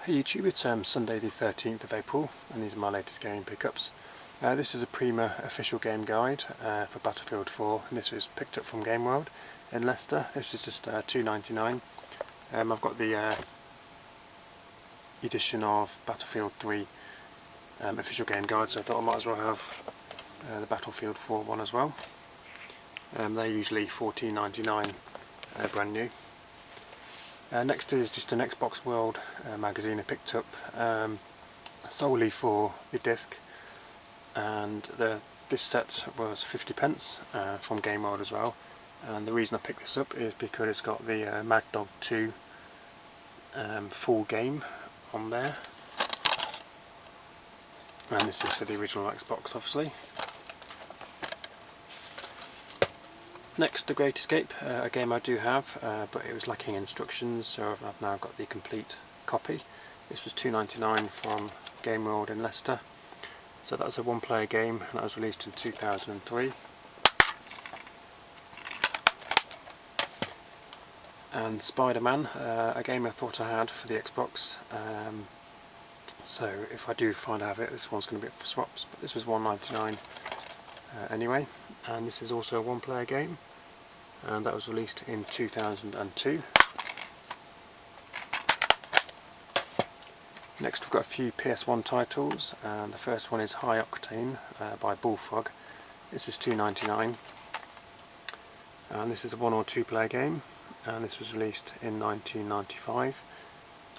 Hey YouTube, it's Sunday the 13th of April and these are my latest gaming pickups. This is a Prima official game guide for Battlefield 4 and this was picked up from Game World in Leicester. This is just $2.99. I've got the edition of Battlefield 3 official game guide, so I thought I might as well have the Battlefield 4 one as well. They're usually $14.99 brand new. Next is just an Xbox World magazine I picked up solely for the disc, and this set was 50p from Game World as well. And the reason I picked this up is because it's got the Mad Dog 2 full game on there, and this is for the original Xbox obviously. Next, The Great Escape, a game I do have, but it was lacking instructions, so I've now got the complete copy. This was $2.99 from Game World in Leicester. So that was a one-player game, and that was released in 2003. And SpiderMan, a game I thought I had for the Xbox. So if I do find I have it, this one's going to be up for swaps, but this was $1.99 anyway. And this is also a one-player game, and that was released in 2002. Next we've got a few PS1 titles, and the first one is High Octane by Bullfrog. This was $2.99, and this is a 1 or 2 player game, and this was released in 1995.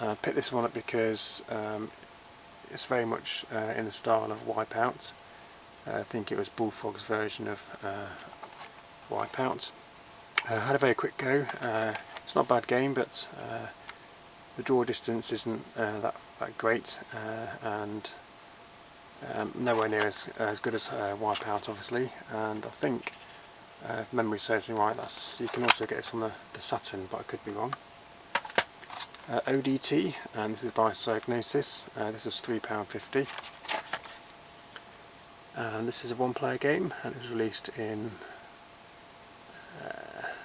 I picked this one up because it's very much in the style of Wipeout. I think it was Bullfrog's version of Wipeout. I had a very quick go. It's not a bad game, but the draw distance isn't that great, and nowhere near as good as Wipeout obviously. And I think, if memory serves me right, you can also get this on the Saturn, but I could be wrong. ODT, and this is by Psygnosis. This was £3.50. And this is a one-player game, and it was released in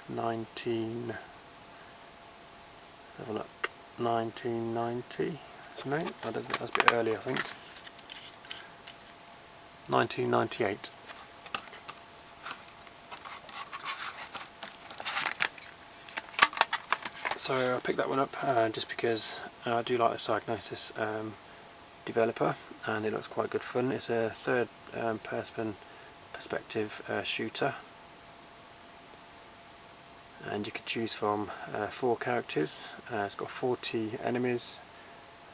1990. No, I don't think that's a bit early. I think 1998. So I picked that one up just because I do like the Psygnosis developer, and it looks quite good fun. It's a third person perspective shooter, and you can choose from 4 characters. It's got 40 enemies,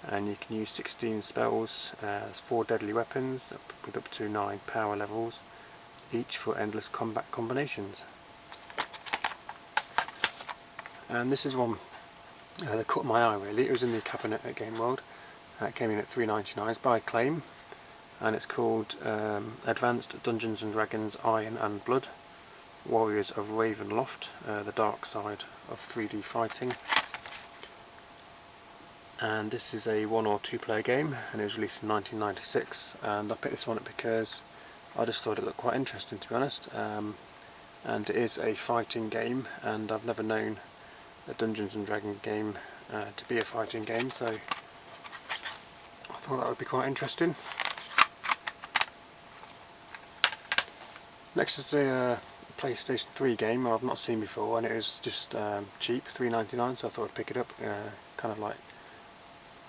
and you can use 16 spells. There's 4 deadly weapons with up to 9 power levels, each for endless combat combinations. And this is one that caught my eye really. It was in the cabinet at Game World. It came in at $3.99. It's by Acclaim, and it's called Advanced Dungeons and Dragons Iron and Blood, Warriors of Ravenloft, the dark side of 3D fighting. And this is a 1 or 2 player game, and it was released in 1996. And I picked this one up because I just thought it looked quite interesting, to be honest. And it is a fighting game, and I've never known a Dungeons and Dragons game to be a fighting game, so I thought that would be quite interesting. Next is a PlayStation 3 game I've not seen before, and it was just cheap, $3.99, so I thought I'd pick it up. Kind of like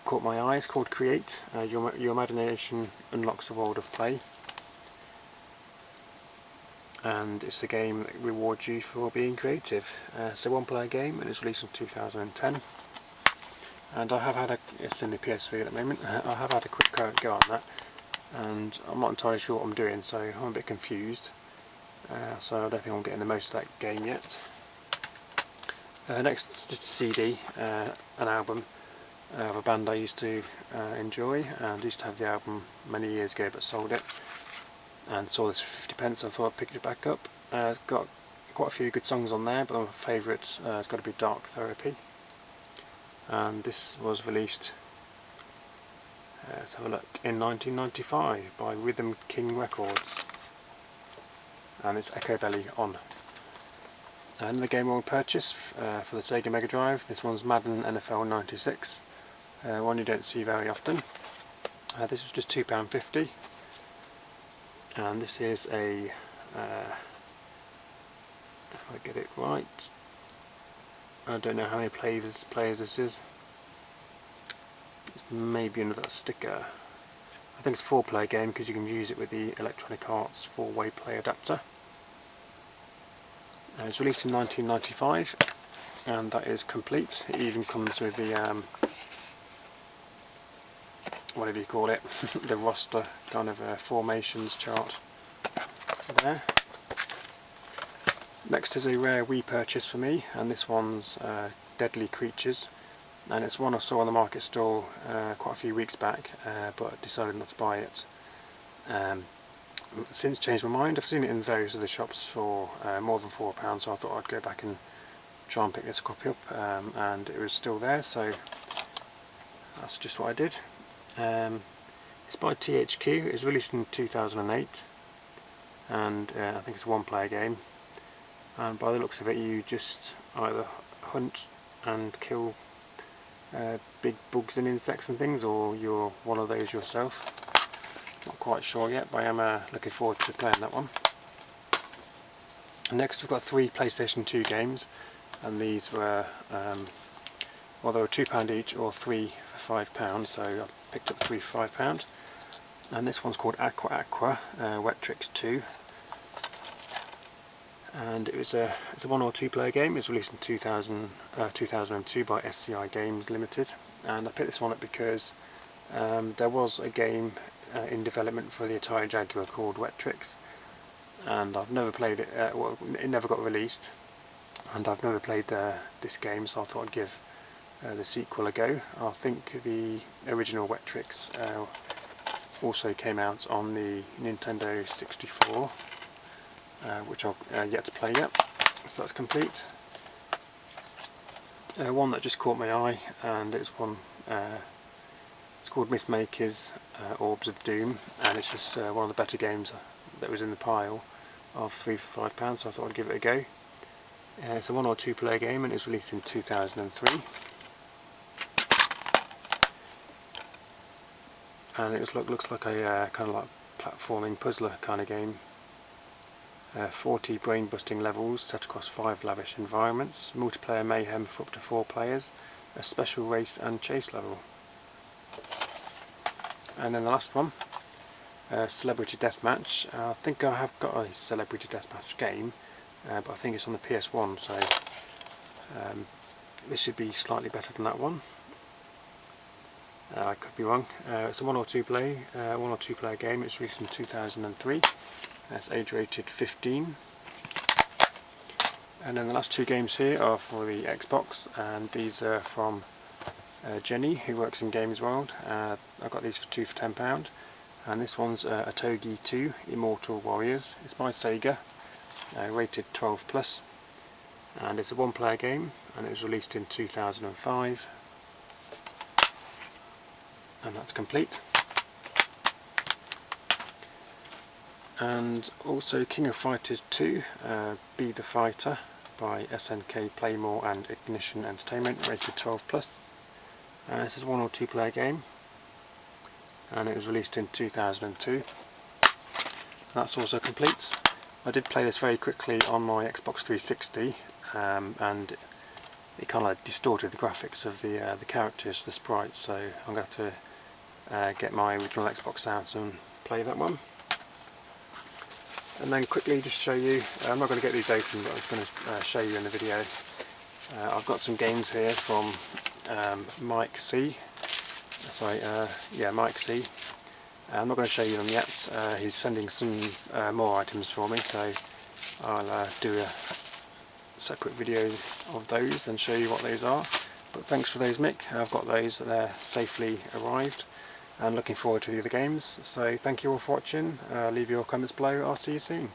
caught my eye. It's called Create. Your imagination unlocks a world of play, and it's a game that rewards you for being creative. It's a one-player game, and it's released in 2010. And I have had it's in the PS3 at the moment. I have had a quick go on that, and I'm not entirely sure what I'm doing, so I'm a bit confused. So I don't think I'm getting the most of that game yet. Next is just a CD, an album of a band I used to enjoy, and I used to have the album many years ago, but sold it, and saw this for 50p, so I thought I'd pick it back up. It's got quite a few good songs on there, but my favourite has got to be Dark Therapy. And this was released, let's have a look, in 1995 by Rhythm King Records, and it's Echo Belly on. And the game I will purchase for the Sega Mega Drive, this one's Madden NFL 96, one you don't see very often. This was just £2.50, and this is a, if I get it right, I don't know how many players this is. It's maybe another sticker. I think it's a 4-player game because you can use it with the Electronic Arts 4-way play adapter. It was released in 1995, and that is complete. It even comes with the whatever you call it, the roster kind of formations chart there. Next is a rare Wii purchase for me, and this one's Deadly Creatures, and it's one I saw on the market stall quite a few weeks back, but I decided not to buy it. Since changed my mind. I've seen it in various other shops for more than £4, so I thought I'd go back and try and pick this copy up, and it was still there, so that's just what I did. It's by THQ. It was released in 2008, and I think it's a 1-player game, and by the looks of it you just either hunt and kill big bugs and insects and things, or you're one of those yourself. Not quite sure yet, but I am looking forward to playing that one. Next we've got 3 PlayStation 2 games, and these were well, they were £2 each, or 3 for £5, so I picked up 3 for £5. And this one's called Aqua Wet 2, and it's a 1 or 2 player game. It was released in 2002 by SCI Games Limited, and I picked this one up because there was a game in development for the Atari Jaguar called Wet Tricks, and I've never played it. Well, it never got released, and I've never played this game, so I thought I'd give the sequel a go. I think the original Wet Tricks also came out on the Nintendo 64, which I've yet to play yet, so that's complete. One that just caught my eye, and it's one, it's called Mythmaker's Orbs of Doom, and it's just one of the better games that was in the pile of 3 for £5, so I thought I'd give it a go. It's a 1 or 2 player game, and it was released in 2003. And it looks like a kind of like platforming puzzler kind of game. 40 brain-busting levels set across 5 lavish environments, multiplayer mayhem for up to 4 players, a special race and chase level. And then the last one, Celebrity Deathmatch. I think I have got a Celebrity Deathmatch game, but I think it's on the PS1, so this should be slightly better than that one. I could be wrong. It's a 1 or 2 player game. It's released in 2003. It's age rated 15. And then the last 2 games here are for the Xbox, and these are from Jenny, who works in Games World. I got these for 2 for £10, and this one's Atogi 2 Immortal Warriors. It's by Sega, rated 12+, and it's a 1 player game, and it was released in 2005. And that's complete. And also King of Fighters 2, Be the Fighter by SNK Playmore and Ignition Entertainment, rated 12+. This is a 1 or 2 player game, and it was released in 2002. That's also complete. I did play this very quickly on my Xbox 360, and it kind of distorted the graphics of the characters, the sprites, so I'm going to have to get my original Xbox out and play that one. And then quickly just show you, I'm not going to get these open, but I'm just going to show you in the video. I've got some games here from Mike C. Mike C. I'm not going to show you them yet. He's sending some more items for me, so I'll do a separate video of those and show you what those are. But thanks for those, Mick. I've got those, they're safely arrived, and looking forward to the other games. So thank you all for watching. Leave your comments below. I'll see you soon.